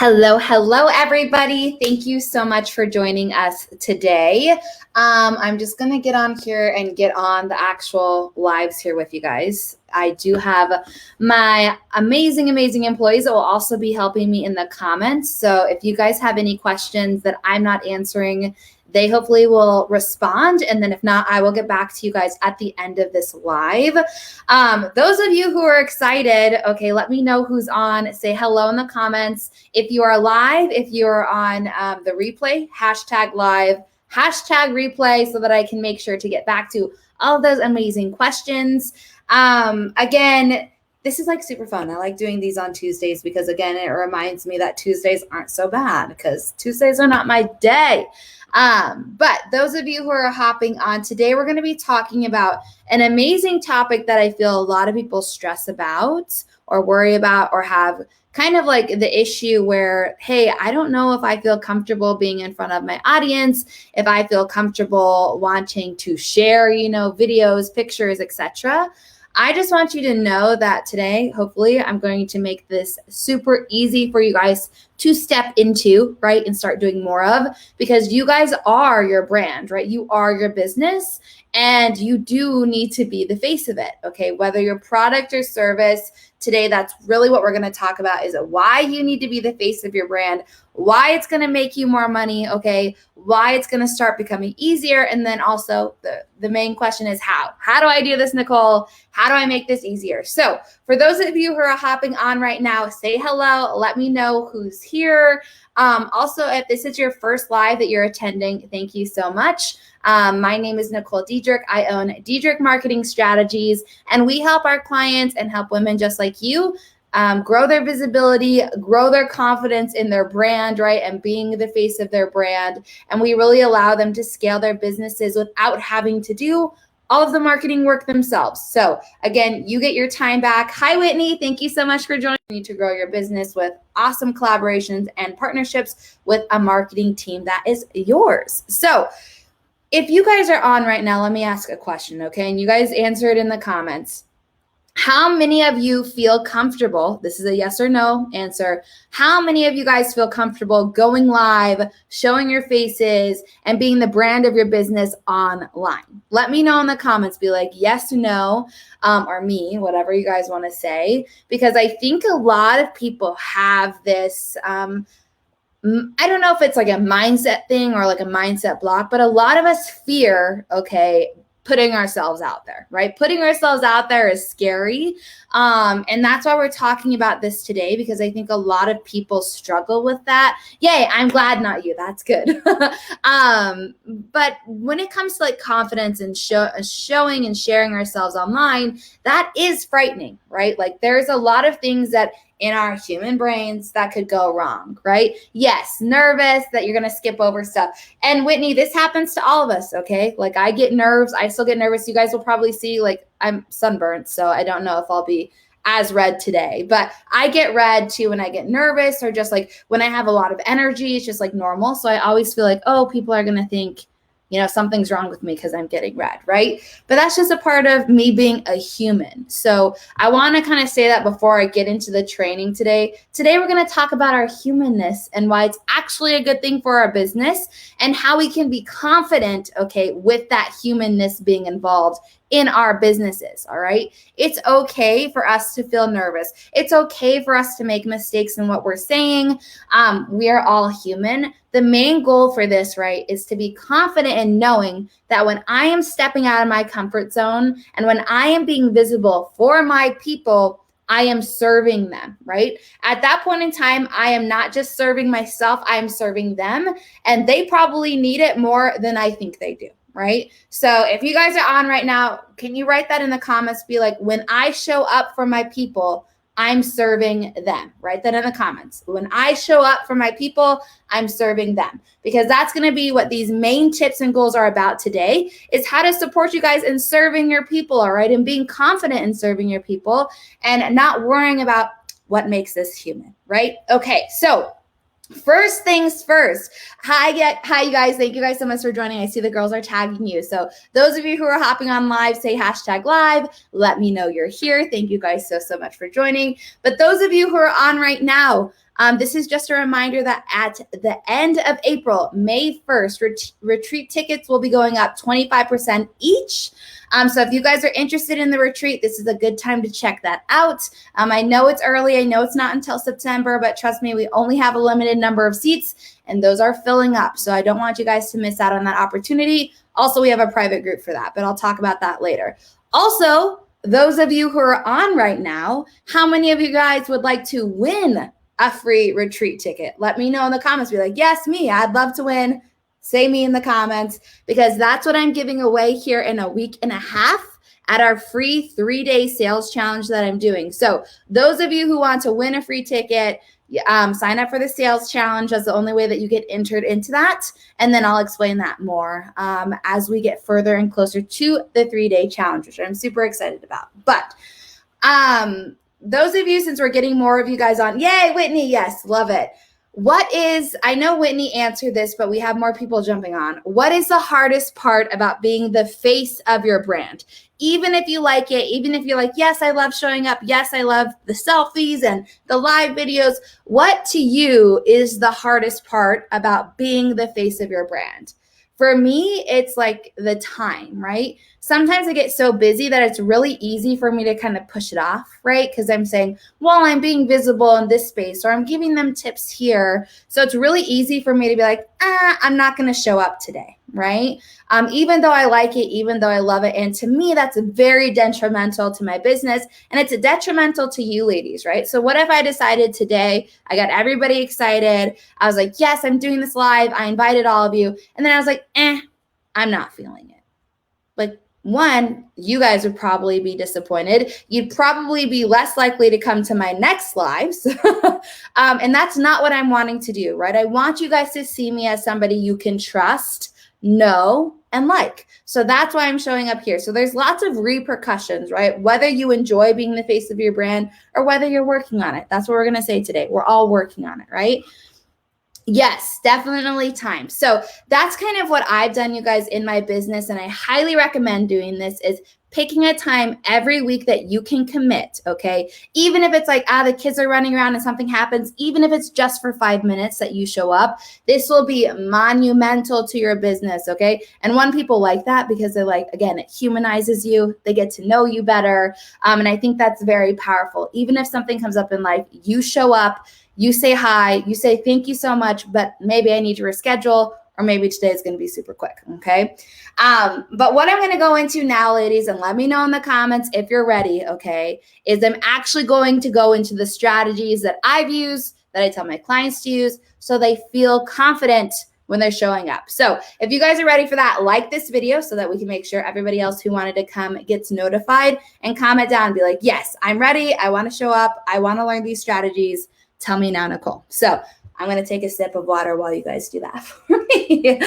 Hello, everybody. Thank you so much for joining us today. I'm just going to get on here and get on the actual lives here with you guys. I do have my amazing employees that will also be helping me in the comments. So if you guys have any questions that I'm not answering, they hopefully will respond. And then if not, I will get back to you guys at the end of this live. Those of you who are excited, okay, let me know who's on. Say hello in the comments. If you are live, if you're on the replay, hashtag live, hashtag replay so that I can make sure to get back to all of those amazing questions. Again, this is like super fun. I like doing these on Tuesdays because, again, it reminds me that Tuesdays aren't so bad because Tuesdays are not my day. But those of you who are hopping on today, we're going to be talking about an amazing topic that I feel a lot of people stress about or worry about or have kind of like the issue where, hey, I don't know if I feel comfortable being in front of my audience, if I feel comfortable wanting to share, videos, pictures, etc. I just want you to know that today, hopefully, I'm going to make this super easy for you guys to step into, right, and start doing more of, because you guys are your brand, right? You are your business, and you do need to be the face of it, okay? Whether your product or service, today, that's really what we're going to talk about, is why you need to be the face of your brand, why it's going to make you more money, okay? Why it's going to start becoming easier. And then also the main question is how? How do I do this, Nicole? How do I make this easier? So for those of you who are hopping on right now, say hello. Let me know who's here. Also, if this is your first live that you're attending, thank you so much. My name is Nicole Diedrich. I own Diedrich Marketing Strategies, and we help our clients and help women just like you grow their visibility, grow their confidence in their brand, right? And being the face of their brand. And we really allow them to scale their businesses without having to do all of the marketing work themselves. So again, you get your time back. Hi, Whitney. Thank you so much for joining me to grow your business with awesome collaborations and partnerships with a marketing team that is yours. So if you guys are on right now, let me ask a question, okay? And you guys answer it in the comments. How many of you feel comfortable? This is a yes or no answer. How many of you guys feel comfortable going live, showing your faces, and being the brand of your business online? Let me know in the comments. Be like yes or no, or me, whatever you guys want to say, because I think a lot of people have this, I don't know if it's like a mindset thing or like a mindset block, but a lot of us fear, okay, putting ourselves out there, right? Putting ourselves out there is scary. And that's why we're talking about this today, because I think a lot of people struggle with that. Yay, I'm glad, not you. That's good. But when it comes to like confidence and showing and sharing ourselves online, that is frightening, right? Like there's a lot of things that in our human brains that could go wrong, right? Yes, nervous that you're going to skip over stuff. And Whitney, this happens to all of us, okay? Like I get nerves. I still get nervous. You guys will probably see like I'm sunburnt, so I don't know if I'll be as red today, but I get red too when I get nervous, or just like when I have a lot of energy, it's just like normal. So I always feel like, oh, people are going to think, something's wrong with me because I'm getting red, right? But that's just a part of me being a human. So I want to kind of say that before I get into the training today. Today, we're going to talk about our humanness and why it's actually a good thing for our business and how we can be confident, okay, with that humanness being involved in our businesses, all right? It's okay for us to feel nervous. It's okay for us to make mistakes in what we're saying. We are all human. The main goal for this, right, is to be confident in knowing that when I am stepping out of my comfort zone and when I am being visible for my people, I am serving them, right? At that point in time, I am not just serving myself, I am serving them, and they probably need it more than I think they do. Right? So if you guys are on right now, can you write that in the comments? Be like, when I show up for my people, I'm serving them. Write that in the comments. When I show up for my people, I'm serving them, because that's going to be what these main tips and goals are about today, is how to support you guys in serving your people. All right. And being confident in serving your people and not worrying about what makes us human. Right. Okay. So first things first. Hi, you guys. Thank you guys so much for joining. I see the girls are tagging you. So those of you who are hopping on live, say hashtag live. Let me know you're here. Thank you guys so much for joining. But those of you who are on right now, This is just a reminder that at the end of April, May 1st, retreat tickets will be going up 25% each. So if you guys are interested in the retreat, this is a good time to check that out. I know it's early. I know it's not until September, but trust me, we only have a limited number of seats and those are filling up. So I don't want you guys to miss out on that opportunity. Also, we have a private group for that, but I'll talk about that later. Also, those of you who are on right now, how many of you guys would like to win a free retreat ticket? Let me know in the comments. Be like, yes, me. I'd love to win. Say me in the comments, because that's what I'm giving away here in a week and a half at our free 3-day sales challenge that I'm doing. So those of you who want to win a free ticket, sign up for the sales challenge. That's the only way that you get entered into that. And then I'll explain that more as we get further and closer to the 3-day challenge, which I'm super excited about. But those of you, since we're getting more of you guys on, yay, Whitney, yes, love it. I know Whitney answered this, but we have more people jumping on. What is the hardest part about being the face of your brand? Even if you like it, even if you're like, yes, I love showing up. Yes, I love the selfies and the live videos. What to you is the hardest part about being the face of your brand? For me, it's like the time, right? Sometimes I get so busy that it's really easy for me to kind of push it off, right? Because I'm saying, well, I'm being visible in this space, or I'm giving them tips here. So it's really easy for me to be like, I'm not going to show up today, right? Even though I like it, even though I love it. And to me, that's very detrimental to my business. And it's detrimental to you ladies, right? So what if I decided today, I got everybody excited. I was like, yes, I'm doing this live. I invited all of you. And then I was like, I'm not feeling it. Like, one, you guys would probably be disappointed. You'd probably be less likely to come to my next lives. And that's not what I'm wanting to do, right? I want you guys to see me as somebody you can trust, know, and like. So that's why I'm showing up here. So there's lots of repercussions, right? Whether you enjoy being the face of your brand or whether you're working on it. That's what we're going to say today. We're all working on it, right? Yes, definitely time. So that's kind of what I've done, you guys, in my business. And I highly recommend doing this is picking a time every week that you can commit, okay? Even if it's like, the kids are running around and something happens, even if it's just for 5 minutes that you show up, this will be monumental to your business, okay? And one, people like that because they're like, again, it humanizes you. They get to know you better. And I think that's very powerful. Even if something comes up in life, you show up, you say hi, you say thank you so much, but maybe I need to reschedule, or maybe today is going to be super quick, okay? But what I'm going to go into now, ladies, and let me know in the comments if you're ready, okay, is I'm actually going to go into the strategies that I've used, that I tell my clients to use, so they feel confident when they're showing up. So if you guys are ready for that, like this video so that we can make sure everybody else who wanted to come gets notified, and comment down and be like, yes, I'm ready. I want to show up. I want to learn these strategies. Tell me now, Nicole. So I'm going to take a sip of water while you guys do that for me.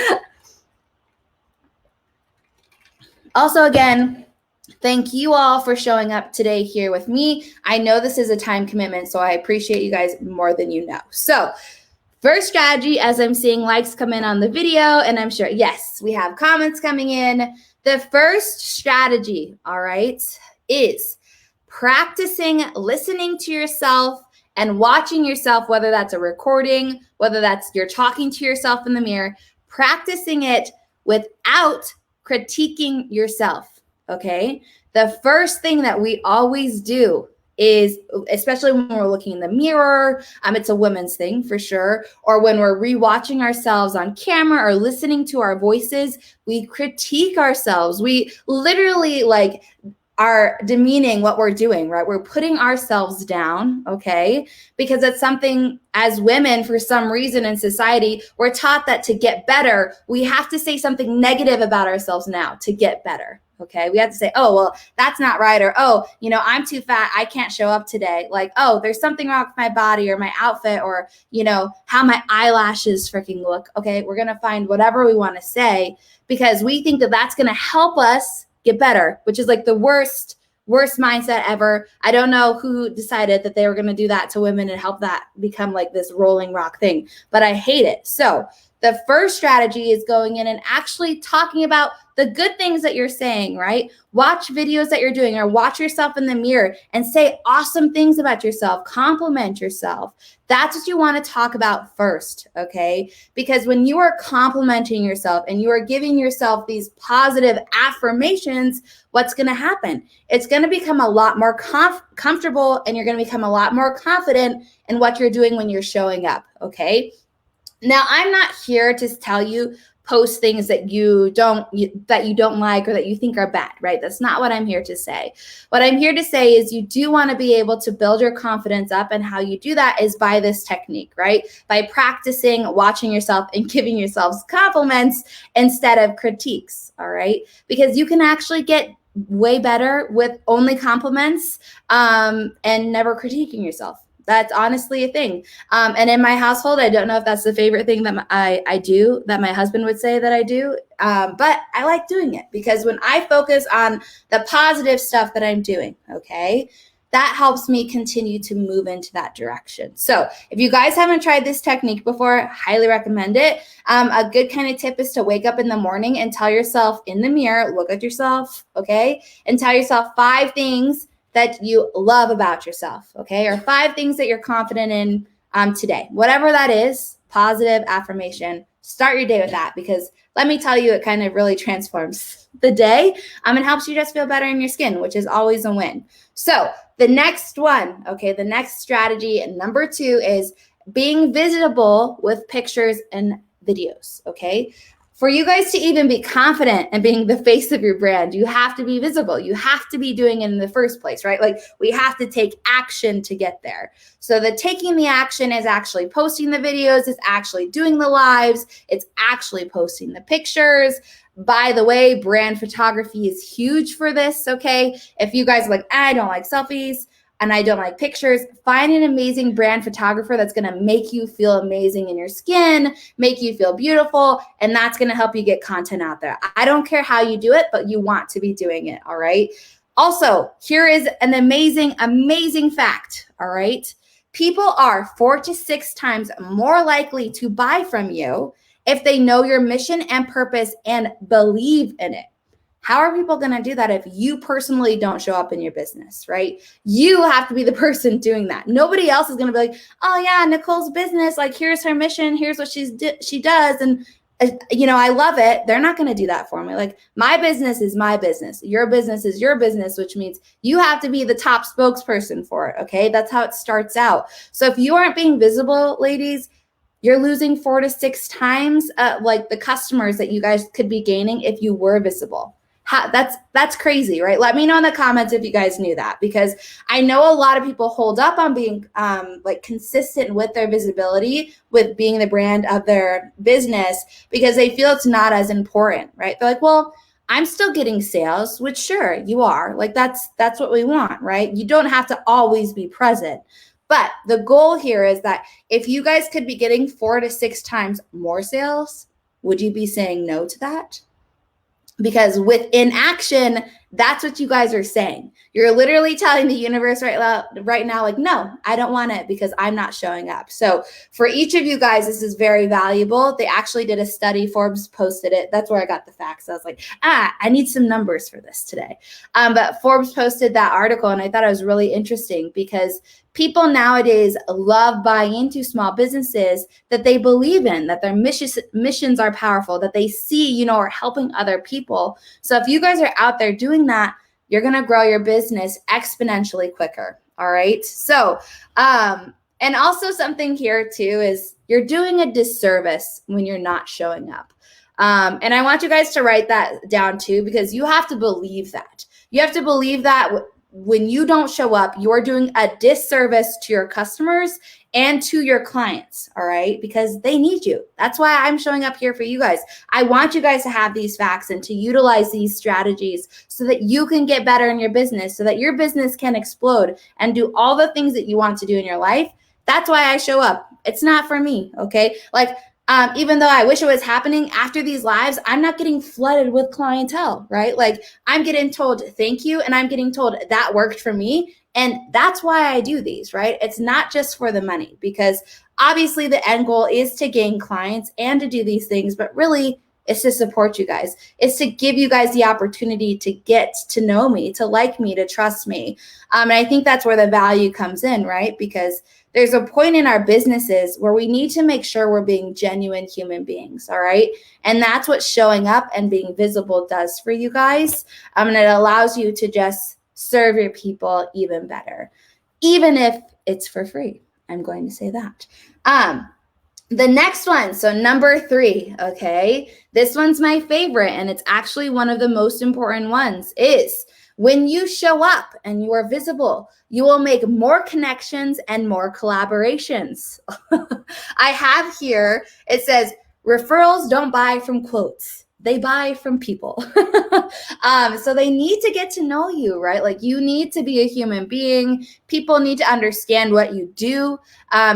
Also, again, thank you all for showing up today here with me. I know this is a time commitment, so I appreciate you guys more than you know. So first strategy, as I'm seeing likes come in on the video, and I'm sure, yes, we have comments coming in. The first strategy, all right, is practicing listening to yourself and watching yourself, whether that's a recording, whether that's you're talking to yourself in the mirror, practicing it without critiquing yourself, okay? The first thing that we always do is, especially when we're looking in the mirror, it's a women's thing for sure, or when we're rewatching ourselves on camera or listening to our voices, we critique ourselves. We literally are demeaning what we're doing, right? We're putting ourselves down, okay? Because it's something as women, for some reason in society, we're taught that to get better, we have to say something negative about ourselves now to get better, okay? We have to say, oh, well, that's not right. Or, oh, I'm too fat. I can't show up today. Like, oh, there's something wrong with my body or my outfit or, how my eyelashes freaking look. Okay, we're going to find whatever we want to say because we think that that's going to help us get better, which is like the worst mindset ever. I don't know who decided that they were going to do that to women and help that become like this rolling rock thing, but I hate it. So The first strategy is going in and actually talking about the good things that you're saying, right? Watch videos that you're doing or watch yourself in the mirror and say awesome things about yourself. Compliment yourself. That's what you want to talk about first, okay? Because when you are complimenting yourself and you are giving yourself these positive affirmations, what's going to happen? It's going to become a lot more comfortable, and you're going to become a lot more confident in what you're doing when you're showing up, okay? Now, I'm not here to tell you post things that you don't like or that you think are bad, right? That's not what I'm here to say. What I'm here to say is you do want to be able to build your confidence up, and how you do that is by this technique, right? By practicing watching yourself and giving yourselves compliments instead of critiques, all right? Because you can actually get way better with only compliments and never critiquing yourself. That's honestly a thing. And in my household, I don't know if that's the favorite thing that I do, that my husband would say that I do. But I like doing it, because when I focus on the positive stuff that I'm doing, okay, that helps me continue to move into that direction. So if you guys haven't tried this technique before, I highly recommend it. A good kind of tip is to wake up in the morning and tell yourself in the mirror, look at yourself, okay, and tell yourself 5 things that you love about yourself, okay? Or 5 things that you're confident in today. Whatever that is, positive affirmation, start your day with that, because let me tell you, it kind of really transforms the day and helps you just feel better in your skin, which is always a win. So the next one, okay, the next strategy, and number 2, is being visible with pictures and videos, okay? For you guys to even be confident in being the face of your brand, you have to be visible. You have to be doing it in the first place, right? Like, we have to take action to get there. So the taking the action is actually posting the videos, it's actually doing the lives, it's actually posting the pictures. By the way, brand photography is huge for this, okay? If you guys are like, I don't like selfies and I don't like pictures, find an amazing brand photographer that's going to make you feel amazing in your skin, make you feel beautiful, and that's going to help you get content out there. I don't care how you do it, but you want to be doing it, all right? Also, here is an amazing fact, all right? People are 4 to 6 times more likely to buy from you if they know your mission and purpose and believe in it. How are people going to do that if you personally don't show up in your business, right? You have to be the person doing that. Nobody else is going to be like, oh yeah, Nicole's business, like, here's her mission, here's what she does, and I love it. They're not going to do that for me. Like, my business is my business. Your business is your business, which means you have to be the top spokesperson for it, okay? That's how it starts out. So if you aren't being visible, ladies, you're losing 4 to 6 times like the customers that you guys could be gaining if you were visible. That's crazy, right? Let me know in the comments if you guys knew that, because I know a lot of people hold up on being like consistent with their visibility, with being the brand of their business, because they feel it's not as important, right? They're like, well, I'm still getting sales, which sure you are. Like, that's what we want, right? You don't have to always be present. But the goal here is that if you guys could be getting 4 to 6 times more sales, would you be saying no to that? Because with inaction, that's what you guys are saying. You're literally telling the universe right now, like, no, I don't want it because I'm not showing up. So for each of you guys, this is very valuable. They actually did a study. Forbes posted it. That's where I got the facts. I was like, I need some numbers for this today. But Forbes posted that article, and I thought it was really interesting, because people nowadays love buying into small businesses that they believe in, that their missions are powerful, that they see, are helping other people. So if you guys are out there doing that, you're going to grow your business exponentially quicker. All right. So, and also something here too is you're doing a disservice when you're not showing up. And I want you guys to write that down too, because you have to believe that. You have to believe that when you don't show up, you're doing a disservice to your customers and to your clients, all right? Because they need you. That's why I'm showing up here for you guys. I want you guys to have these facts and to utilize these strategies so that you can get better in your business, so that your business can explode and do all the things that you want to do in your life. That's why I show up. It's not for me, okay? Like, Even though I wish it was happening after these lives, I'm not getting flooded with clientele, right? Like I'm getting told thank you, and I'm getting told that worked for me. And that's why I do these, right? It's not just for the money, because obviously the end goal is to gain clients and to do these things, but really it's to support you guys. It's to give you guys the opportunity to get to know me, to like me, to trust me. And I think that's where the value comes in, right? Because there's a point in our businesses where we need to make sure we're being genuine human beings, all right? And that's what showing up and being visible does for you guys. And it allows you to just serve your people even better, even if it's for free. I'm going to say that. The next one, so number 3, okay? This one's my favorite, and it's actually one of the most important ones, is when you show up and you are visible, you will make more connections and more collaborations. I have here, it says, referrals don't buy from quotes. They buy from people. So they need to get to know you, right? Like you need to be a human being. People need to understand what you do.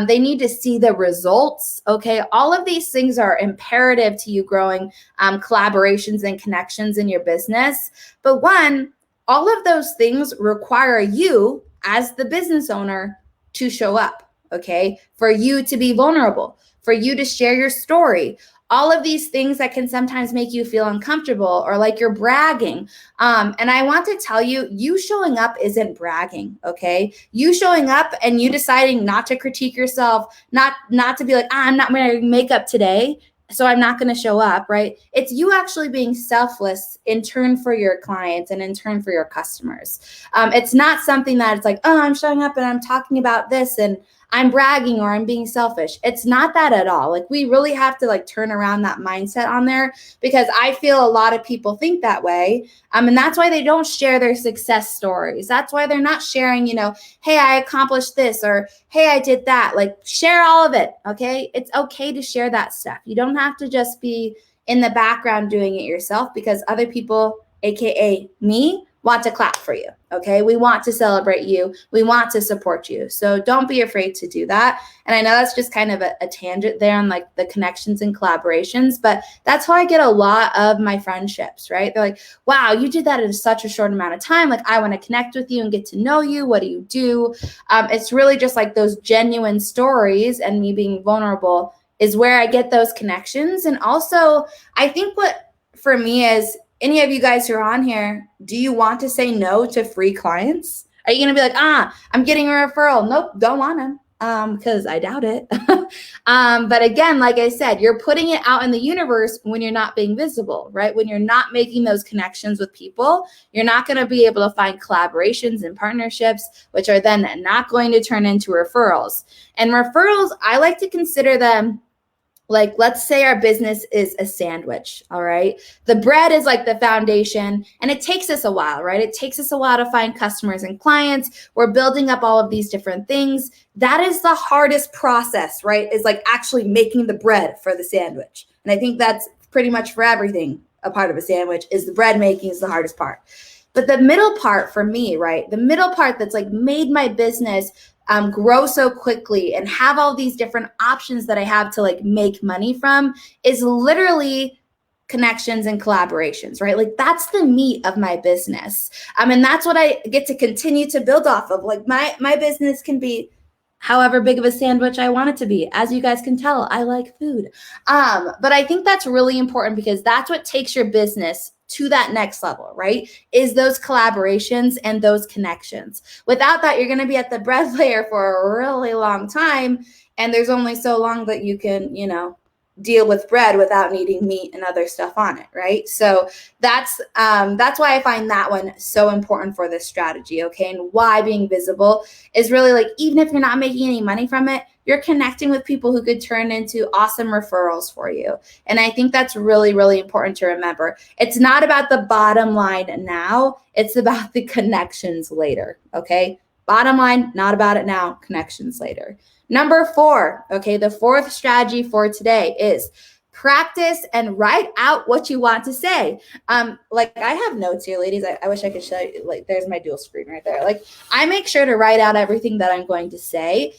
They need to see the results. Okay. All of these things are imperative to you growing collaborations and connections in your business. But one, all of those things require you as the business owner to show up. Okay. For you to be vulnerable, for you to share your story. All of these things that can sometimes make you feel uncomfortable or like you're bragging. And I want to tell you, you showing up isn't bragging, okay? You showing up and you deciding not to critique yourself, not to be like, I'm not wearing makeup today, so I'm not going to show up, right? It's you actually being selfless in turn for your clients and in turn for your customers. It's not something that it's like, oh, I'm showing up and I'm talking about this and I'm bragging or I'm being selfish. It's not that at all. Like we really have to like turn around that mindset on there, because I feel a lot of people think that way. And that's why they don't share their success stories. That's why they're not sharing, hey, I accomplished this, or hey, I did that. Like share all of it. Okay. It's okay to share that stuff. You don't have to just be in the background doing it yourself, because other people, AKA me, want to clap for you. Okay. We want to celebrate you. We want to support you. So don't be afraid to do that. And I know that's just kind of a tangent there on like the connections and collaborations, but that's how I get a lot of my friendships, right? They're like, wow, you did that in such a short amount of time. Like I want to connect with you and get to know you. What do you do? It's really just like those genuine stories and me being vulnerable is where I get those connections. And also I think what for me is, any of you guys who are on here, do you want to say no to free clients? Are you going to be like, I'm getting a referral? Nope, don't want them, because I doubt it. But again, like I said, you're putting it out in the universe when you're not being visible, right? When you're not making those connections with people, you're not going to be able to find collaborations and partnerships, which are then not going to turn into referrals. And referrals, I like to consider them like, let's say our business is a sandwich, all right? The bread is like the foundation, and it takes us a while, right? It takes us a while to find customers and clients. We're building up all of these different things. That is the hardest process, right? Is like actually making the bread for the sandwich. And I think that's pretty much for everything. A part of a sandwich is the bread making is the hardest part. But the middle part for me, right? The middle part that's like made my business grow so quickly and have all these different options that I have to like make money from is literally connections and collaborations, right? Like that's the meat of my business. And that's what I get to continue to build off of. Like my business can be however big of a sandwich I want it to be. As you guys can tell, I like food. But I think that's really important, because that's what takes your business to that next level, right? Is those collaborations and those connections. Without that, you're going to be at the bread layer for a really long time. And there's only so long that you can, deal with bread without needing meat and other stuff on it, right? So that's why I find that one so important for this strategy, okay? And why being visible is really like, even if you're not making any money from it, you're connecting with people who could turn into awesome referrals for you. And I think that's really, really important to remember. It's not about the bottom line now, it's about the connections later, okay? Bottom line, not about it now, connections later. Number 4, okay, the fourth strategy for today is practice and write out what you want to say. Like I have notes here, ladies. I wish I could show you, like there's my dual screen right there. Like I make sure to write out everything that I'm going to say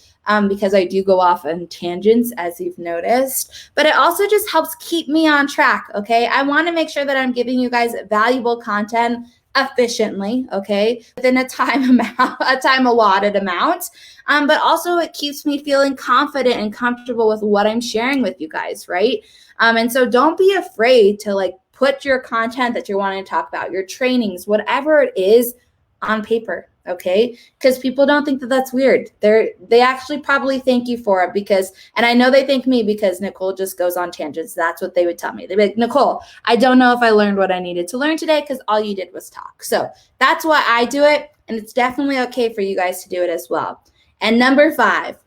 because I do go off on tangents, as you've noticed, but it also just helps keep me on track, okay? I want to make sure that I'm giving you guys valuable content efficiently, okay, within a time allotted amount. But also it keeps me feeling confident and comfortable with what I'm sharing with you guys, right? And so don't be afraid to like put your content that you're wanting to talk about, your trainings, whatever it is, on paper, okay? Because people don't think that that's weird. They actually probably thank you for it because, and I know they thank me because Nicole just goes on tangents. That's what they would tell me. They'd be like, Nicole, I don't know if I learned what I needed to learn today because all you did was talk. So that's why I do it, and it's definitely okay for you guys to do it as well. And number 5,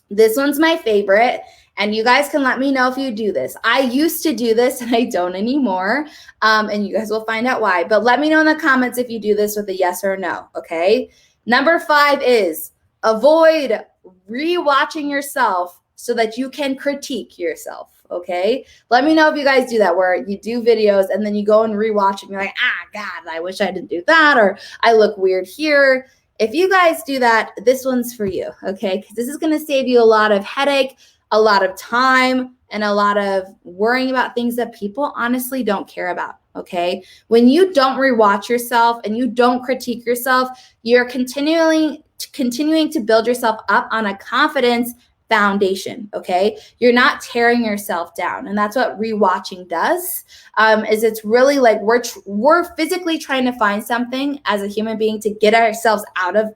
this one's my favorite, and you guys can let me know if you do this. I used to do this and I don't anymore, and you guys will find out why. But let me know in the comments if you do this with a yes or a no, okay? Number 5 is avoid rewatching yourself so that you can critique yourself, okay? Let me know if you guys do that, where you do videos and then you go and rewatch it and you're like, God, I wish I didn't do that, or I look weird here. If you guys do that, this one's for you, okay? Because this is going to save you a lot of headache, a lot of time, and a lot of worrying about things that people honestly don't care about, okay? When you don't rewatch yourself and you don't critique yourself, you're continuing to build yourself up on a confidence foundation, okay? You're not tearing yourself down, and that's what rewatching does. Is it's really like we're physically trying to find something as a human being to get ourselves out of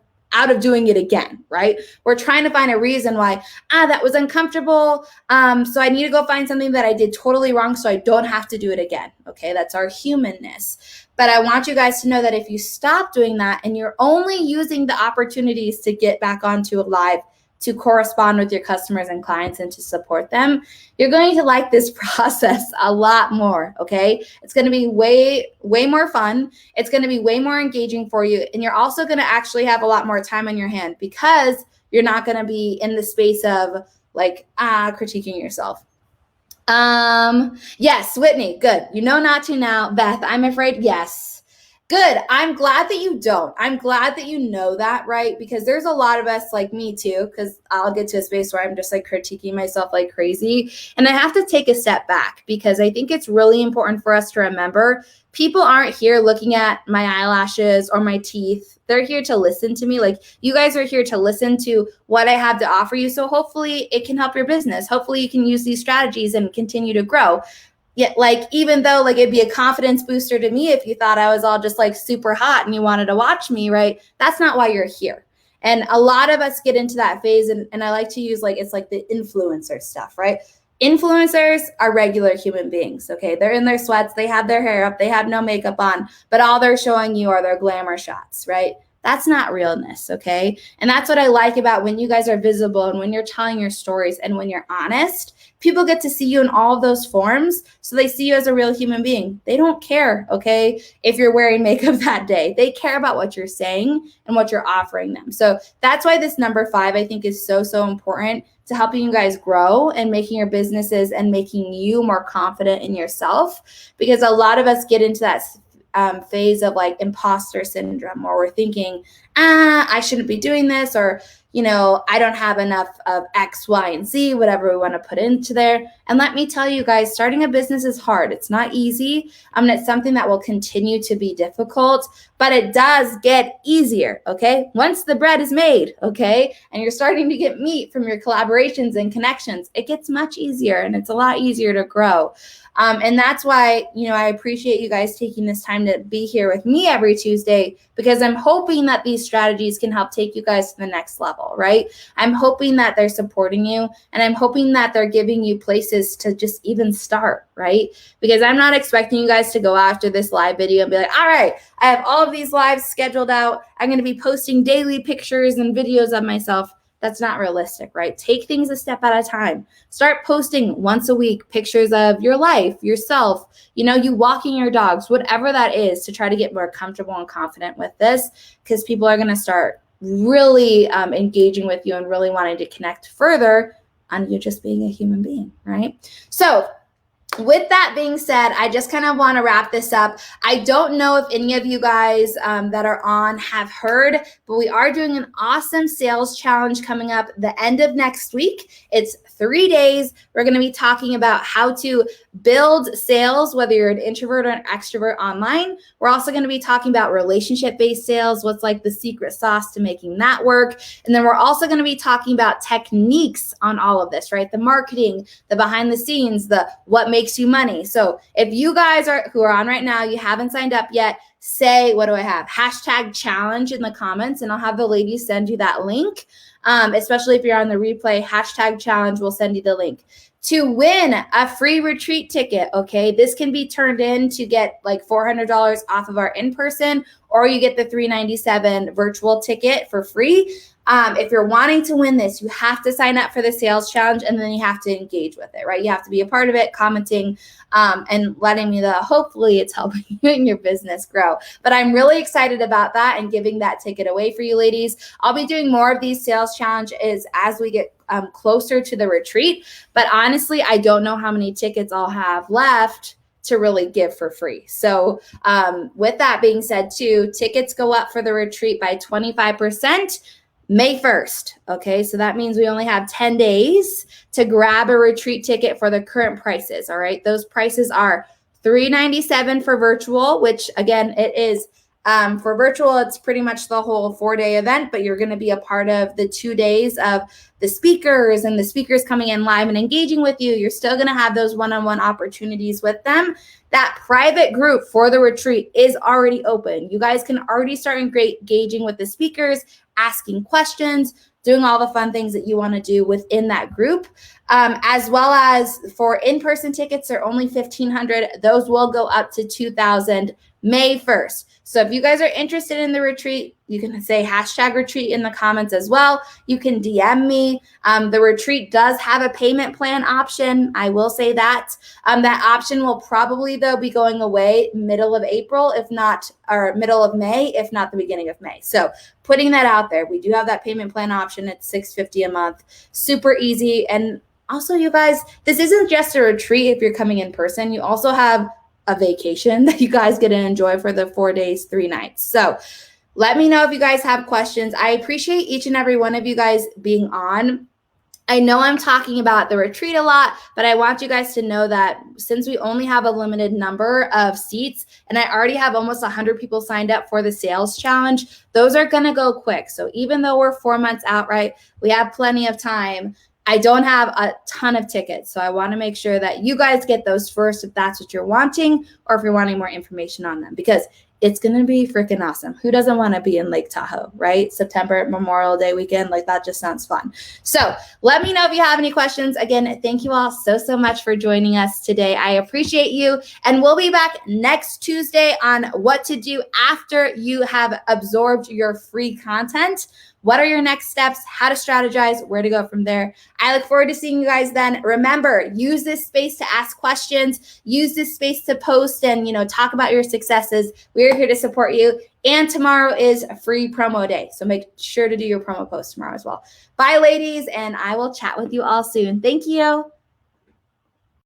doing it again, right? We're trying to find a reason why, that was uncomfortable. So I need to go find something that I did totally wrong so I don't have to do it again. Okay, that's our humanness. But I want you guys to know that if you stop doing that and you're only using the opportunities to get back onto a live, to correspond with your customers and clients and to support them, you're going to like this process a lot more, okay? It's going to be way more fun. It's going to be way more engaging for you. And you're also going to actually have a lot more time on your hand because you're not going to be in the space of like, critiquing yourself. Yes, Whitney, good. You know not to now. Beth, I'm afraid, yes. Good. I'm glad that you don't. I'm glad that you know that, right? Because there's a lot of us, like me too, because I'll get to a space where I'm just like critiquing myself like crazy. And I have to take a step back because I think it's really important for us to remember people aren't here looking at my eyelashes or my teeth. They're here to listen to me. Like you guys are here to listen to what I have to offer you. So hopefully it can help your business. Hopefully you can use these strategies and continue to grow. Yet, like, even though like it'd be a confidence booster to me if you thought I was all just like super hot and you wanted to watch me, right? That's not why you're here. And a lot of us get into that phase, and I like to use like, it's like the influencer stuff, right? Influencers are regular human beings, okay? They're in their sweats, they have their hair up, they have no makeup on, but all they're showing you are their glamour shots, right? That's not realness, okay? And that's what I like about when you guys are visible and when you're telling your stories and when you're honest. People get to see you in all of those forms, so they see you as a real human being. They don't care, okay, if you're wearing makeup that day. They care about what you're saying and what you're offering them. So that's why this number 5, I think, is so important to helping you guys grow and making your businesses and making you more confident in yourself, because a lot of us get into that phase of like imposter syndrome, where we're thinking, I shouldn't be doing this, or, you know, I don't have enough of X, Y, and Z, whatever we want to put into there. And let me tell you guys, starting a business is hard. It's not easy. It's something that will continue to be difficult, but it does get easier, okay? Once the bread is made, okay, and you're starting to get meat from your collaborations and connections, it gets much easier, and it's a lot easier to grow. And that's why, you know, I appreciate you guys taking this time to be here with me every Tuesday, because I'm hoping that these strategies can help take you guys to the next level, right? I'm hoping that they're supporting you, and I'm hoping that they're giving you places to just even start, right? Because I'm not expecting you guys to go after this live video and be like, all right, I have all of these lives scheduled out. I'm going to be posting daily pictures and videos of myself. That's not realistic, right? Take things a step at a time. Start posting once a week pictures of your life, yourself, you know, you walking your dogs, whatever that is, to try to get more comfortable and confident with this, because people are going to start really engaging with you and really wanting to connect further on you just being a human being, right? So with that being said, I just kind of want to wrap this up. I don't know if any of you guys that are on have heard, but we are doing an awesome sales challenge coming up the end of next week. It's 3 days. We're going to be talking about how to build sales, whether you're an introvert or an extrovert online. We're also going to be talking about relationship-based sales, what's like the secret sauce to making that work. And then we're also going to be talking about techniques on all of this, right? The marketing, the behind the scenes, the what makes you money. So if you guys who are on right now, you haven't signed up yet, say, what do I have? Hashtag challenge in the comments, and I'll have the ladies send you that link. Especially if you're on the replay, hashtag challenge, we'll send you the link. To win a free retreat ticket, okay? This can be turned in to get like $400 off of our in-person, or you get the $397 virtual ticket for free. If you're wanting to win this, you have to sign up for the sales challenge, and then you have to engage with it, right? You have to be a part of it, commenting, and letting me know hopefully it's helping you and your business grow. But I'm really excited about that and giving that ticket away for you ladies. I'll be doing more of these sales challenges as we get closer to the retreat. But honestly, I don't know how many tickets I'll have left to really give for free. So with that being said too, tickets go up for the retreat by 25%. May 1st, okay? So that means we only have 10 days to grab a retreat ticket for the current prices, all right? Those prices are $397 for virtual, which again, it is for virtual, it's pretty much the whole 4-day event, but you're going to be a part of the 2 days of the speakers and the speakers coming in live and engaging with you. You're still going to have those one-on-one opportunities with them. That private group for the retreat is already open. You guys can already start engaging with the speakers, asking questions, doing all the fun things that you want to do within that group. As well as for in-person tickets, they're only $1,500. Those will go up to $2,000 May 1st. So if you guys are interested in the retreat, you can say hashtag retreat in the comments as well. You can DM me. The retreat does have a payment plan option. I will say that. That option will probably, though, be going away middle of April, if not, or middle of May, if not the beginning of May. So putting that out there, we do have that payment plan option. It's $650 a month. Super easy. And also, you guys, this isn't just a retreat if you're coming in person. You also have a vacation that you guys get to enjoy for the 4 days, 3 nights. So let me know if you guys have questions. I appreciate each and every one of you guys being on. I know I'm talking about the retreat a lot, but I want you guys to know that since we only have a limited number of seats, and I already have almost 100 people signed up for the sales challenge, those are going to go quick. So even though we're 4 months out, right, we have plenty of time. I don't have a ton of tickets, so I want to make sure that you guys get those first if that's what you're wanting, or if you're wanting more information on them, because it's going to be freaking awesome. Who doesn't want to be in Lake Tahoe, right? September, Memorial Day weekend, like that just sounds fun. So let me know if you have any questions. Again, thank you all so much for joining us today. I appreciate you. And we'll be back next Tuesday on what to do after you have absorbed your free content. What are your next steps? How to strategize? Where to go from there? I look forward to seeing you guys then. Remember, use this space to ask questions. Use this space to post and, talk about your successes. We're here to support you. And tomorrow is a free promo day. So make sure to do your promo post tomorrow as well. Bye, ladies, and I will chat with you all soon. Thank you.